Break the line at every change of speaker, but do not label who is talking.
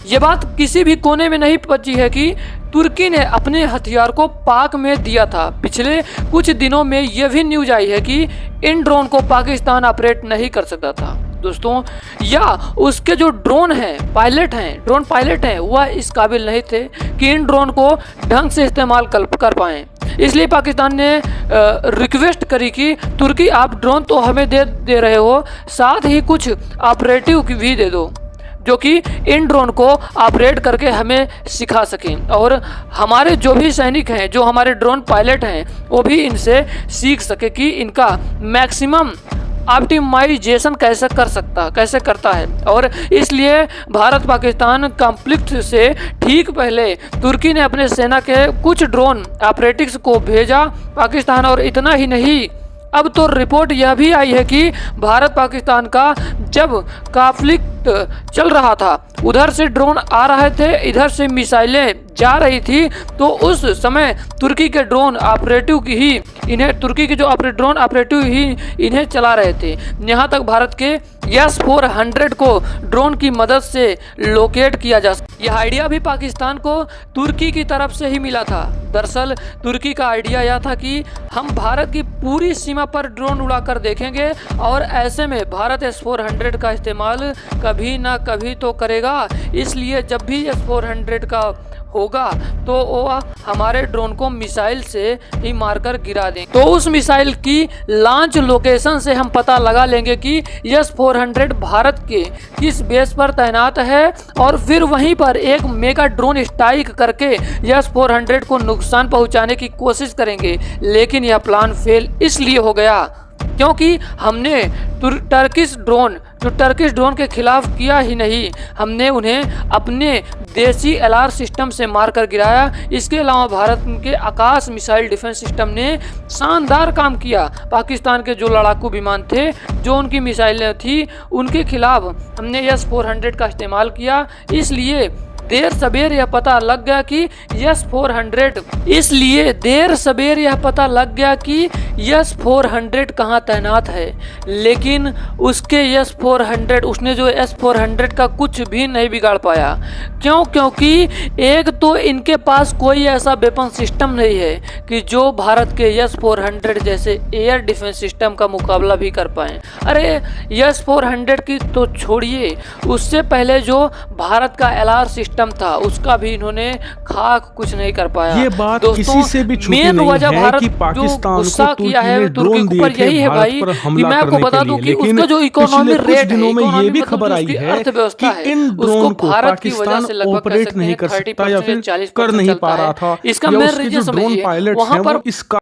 ये बात किसी भी कोने में नहीं बची है कि तुर्की ने अपने हथियार को पाक में दिया था। पिछले कुछ दिनों में यह भी न्यूज आई है कि इन ड्रोन को पाकिस्तान ऑपरेट नहीं कर सकता था दोस्तों, या उसके जो ड्रोन पायलट हैं वह इस काबिल नहीं थे कि इन ड्रोन को ढंग से इस्तेमाल कर पाएँ। इसलिए पाकिस्तान ने रिक्वेस्ट करी कि तुर्की आप ड्रोन तो हमें दे रहे हो, साथ ही कुछ ऑपरेटिव भी दे दो जो कि इन ड्रोन को ऑपरेट करके हमें सिखा सकें, और हमारे जो भी सैनिक हैं, जो हमारे ड्रोन पायलट हैं, वो भी इनसे सीख सके कि इनका मैक्सिमम ऑप्टिमाइजेशन कैसे करता है। और इसलिए भारत पाकिस्तान कॉन्फ्लिक्ट से ठीक पहले तुर्की ने अपने सेना के कुछ ड्रोन ऑपरेटिव्स को भेजा पाकिस्तान। और इतना ही नहीं, अब तो रिपोर्ट यह भी आई है कि भारत पाकिस्तान का जब कॉन्फ्लिक्ट चल रहा था, उधर से ड्रोन आ रहे थे, इधर से मिसाइलें जा रही थी, तो उस समय तुर्की के ड्रोन ऑपरेटिव ही इन्हें चला रहे थे। यहाँ तक भारत के S-400 को ड्रोन की मदद से लोकेट किया जा सकता। यह आइडिया भी पाकिस्तान को तुर्की की तरफ से ही मिला था। दरअसल तुर्की का आइडिया यह था कि हम भारत की पूरी सीमा पर ड्रोन उड़ाकर देखेंगे, और ऐसे में भारत S-400 का इस्तेमाल कभी ना कभी तो करेगा। इसलिए जब भी S-400 का होगा तो वो हमारे ड्रोन को मिसाइल से ही मारकर गिरा देंगे। तो उस मिसाइल की लॉन्च लोकेशन से हम पता लगा लेंगे कि S-400 भारत के किस बेस पर तैनात है, और फिर वहीं पर एक मेगा ड्रोन स्ट्राइक करके S-400 को नुकसान पहुंचाने की कोशिश करेंगे। लेकिन यह प्लान फेल इसलिए हो गया क्योंकि हमने टर्किश ड्रोन के खिलाफ किया ही नहीं, हमने उन्हें अपने देसी LR सिस्टम से मारकर गिराया। इसके अलावा भारत के आकाश मिसाइल डिफेंस सिस्टम ने शानदार काम किया। पाकिस्तान के जो लड़ाकू विमान थे, जो उनकी मिसाइलें थी, उनके खिलाफ हमने S-400 का इस्तेमाल किया। इसलिए देर सवेर यह पता लग गया कि S-400 कहाँ तैनात है। लेकिन उसने जो S-400 का कुछ भी नहीं बिगाड़ पाया। क्योंकि एक तो इनके पास कोई ऐसा वेपन सिस्टम नहीं है कि जो भारत के S-400 जैसे एयर डिफेंस सिस्टम का मुकाबला भी कर पाए। अरे S-400 की तो छोड़िए, उससे पहले जो भारत का LR सिस्टम था, उसका भी इन्होंने खाक कुछ नहीं कर पाया।
ये बात किसी से भी छूटी नहीं है कि पाकिस्तान को
किया है तुर्की के ऊपर यही है भाई, कि मैं आपको बता दूं कि उसका जो इकोनॉमिक रेट
दिनों में ये भी खबर आई है कि इन ड्रोन को पाकिस्तान ऑपरेट नहीं कर सकता या फिर कर नहीं पा रहा था।
इसका मेन रीजन
ड्रोन पायलट हैं वो इसका